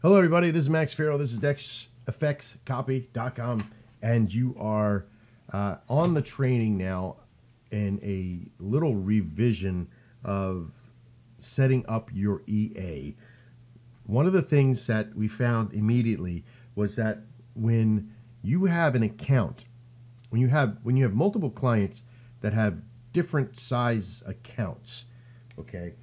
Hello, everybody. This is Max Farrell. This is DexFXCopy.com, and you are on the training now in a little revision of setting up your EA. One of the things that we found immediately was that when you have an account, when you have multiple clients that have different size accounts, okay,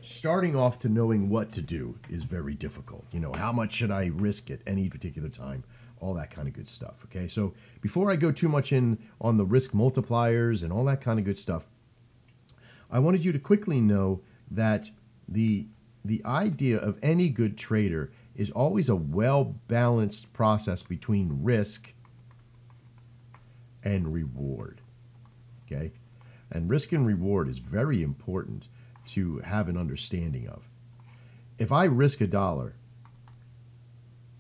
starting off to knowing what to do is very difficult. You know, how much should I risk at any particular time? All that kind of good stuff, okay? So before I go too much in on the risk multipliers and all that kind of good stuff, I wanted you to quickly know that the idea of any good trader is always a well-balanced process between risk and reward, okay? And risk and reward is very important to have an understanding of. If I risk $1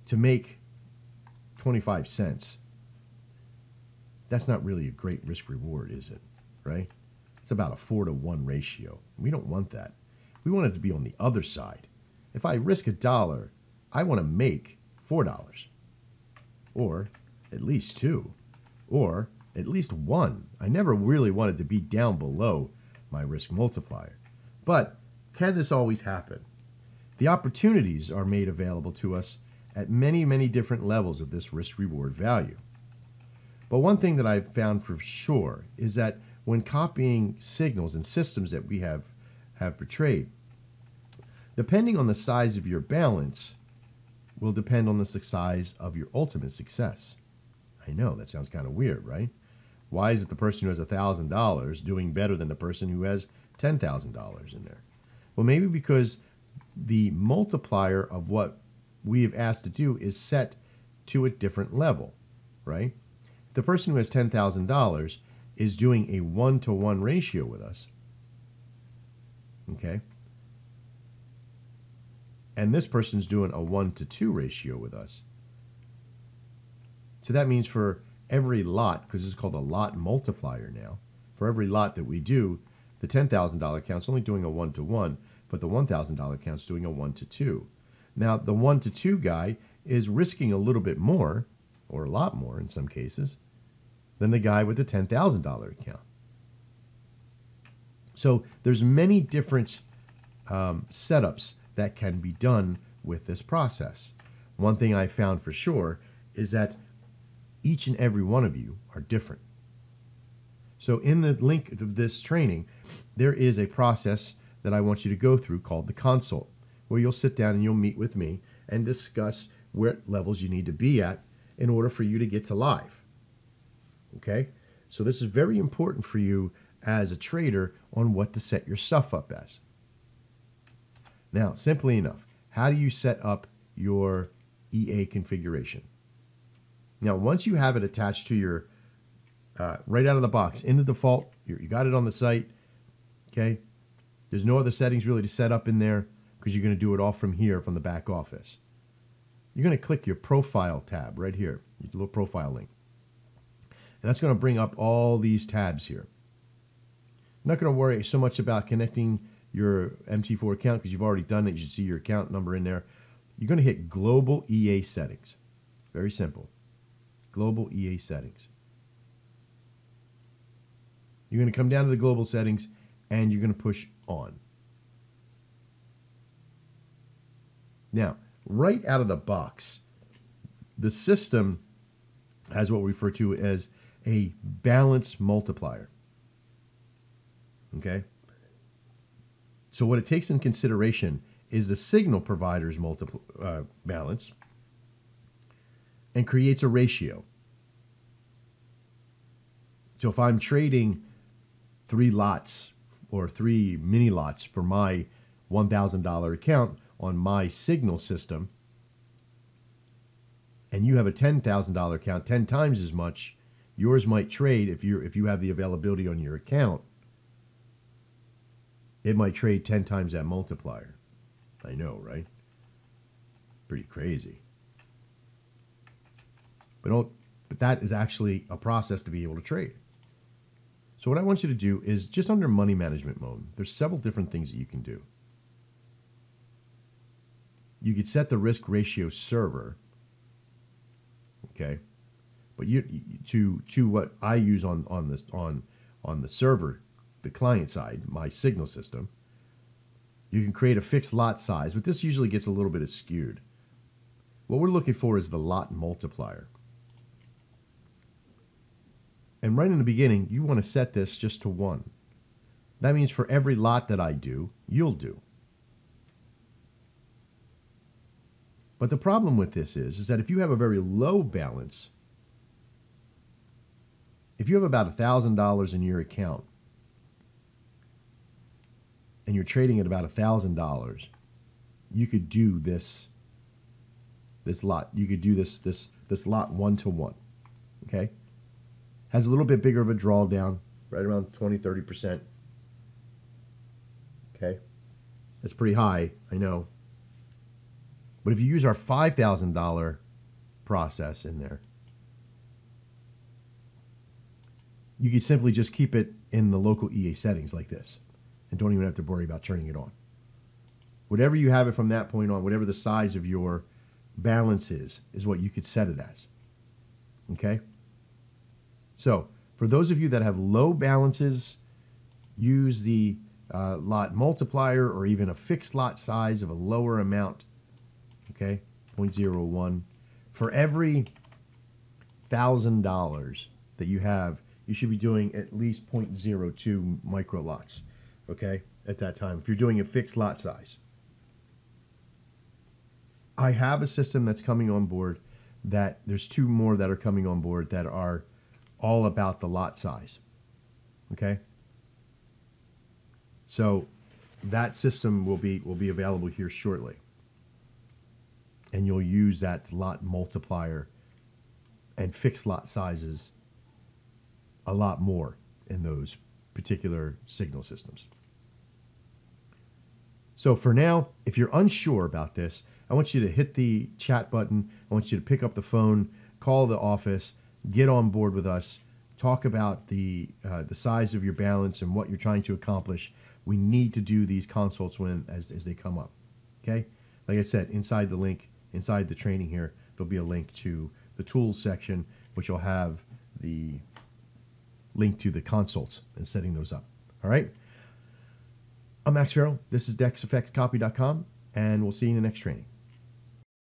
to make 25 cents, that's not really a great risk reward, is it? Right? It's about a 4-to-1 ratio. We don't want that. We want it to be on the other side. If I risk $1, I want to make $4, or at least 2, or at least 1. I never really wanted to be down below my risk multiplier. But can this always happen? The opportunities are made available to us at many, many different levels of this risk-reward value. But one thing that I've found for sure is that when copying signals and systems that we have portrayed, depending on the size of your balance will depend on the size of your ultimate success. I know, that sounds kind of weird, right? Why is it the person who has $1,000 doing better than the person who has $10,000 in there? Well, maybe because the multiplier of what we have asked to do is set to a different level, right? If the person who has $10,000 is doing a 1-to-1 ratio with us, okay, and this person's doing a 1-to-2 ratio with us, so that means for every lot, because this is called a lot multiplier now, for every lot that we do, the $10,000 account's only doing a 1-to-1, but the $1,000 account's doing a 1-to-2. Now, the 1-to-2 guy is risking a little bit more, or a lot more in some cases, than the guy with the $10,000 account. So there's many different setups that can be done with this process. One thing I found for sure is that each and every one of you are different. So in the link of this training, there is a process that I want you to go through called the consult, where you'll sit down and you'll meet with me and discuss what levels you need to be at in order for you to get to live. Okay? So this is very important for you as a trader on what to set your stuff up as. Now, simply enough, how do you set up your EA configuration? Now, once you have it attached to your, right out of the box, in the default, you got it on the site, okay? There's no other settings really to set up in there because you're going to do it all from here, from the back office. You're going to click your profile tab right here, your little profile link. And that's going to bring up all these tabs here. I'm not going to worry so much about connecting your MT4 account because you've already done it. You should see your account number in there. You're going to hit Global EA Settings. Very simple. Global EA Settings. You're going to come down to the global settings and you're going to push on. Now, right out of the box, the system has what we refer to as a balance multiplier. Okay? So what it takes in consideration is the signal provider's balance and creates a ratio. So if I'm trading 3 lots or 3 mini lots for my $1,000 account on my signal system, and you have a $10,000 account, 10 times as much, yours might trade if you have the availability on your account. It might trade 10 times that multiplier. I know, right? Pretty crazy. But that is actually a process to be able to trade. So what I want you to do is just under money management mode, there's several different things that you can do. you could set the risk ratio server, okay? But to what I use on the server, the client side, my signal system, you can create a fixed lot size, but this usually gets a little bit skewed. What we're looking for is the lot multiplier. And right in the beginning, you want to set this just to 1. That means for every lot that I do, you'll do. But the problem with this is that if you have a very low balance, if you have about $1,000 in your account and you're trading at about $1,000, you could do this lot. You could do this lot 1-to-1. Okay? Has a little bit bigger of a drawdown, right around 20-30%. Okay? That's pretty high, I know. But if you use our $5,000 process in there, you can simply just keep it in the local EA settings like this and don't even have to worry about turning it on. Whatever you have it from that point on, whatever the size of your balance is what you could set it as. Okay? So, for those of you that have low balances, use the lot multiplier or even a fixed lot size of a lower amount. Okay? 0.01. For every $1,000 that you have, you should be doing at least 0.02 micro lots, okay, at that time, if you're doing a fixed lot size. I have a system that's coming on board that there's 2 more that are coming on board that are all about the lot size, okay? So that system will be available here shortly. And you'll use that lot multiplier and fixed lot sizes a lot more in those particular signal systems. So for now, if you're unsure about this, I want you to hit the chat button. I want you to pick up the phone, call the office, get on board with us, talk about the size of your balance and what you're trying to accomplish. We need to do these consults as they come up. Okay? Like I said, inside the link, inside the training here, there'll be a link to the tools section, which will have the link to the consults and setting those up. All right? I'm Max Farrell. This is DexEffectsCopy.com, and we'll see you in the next training.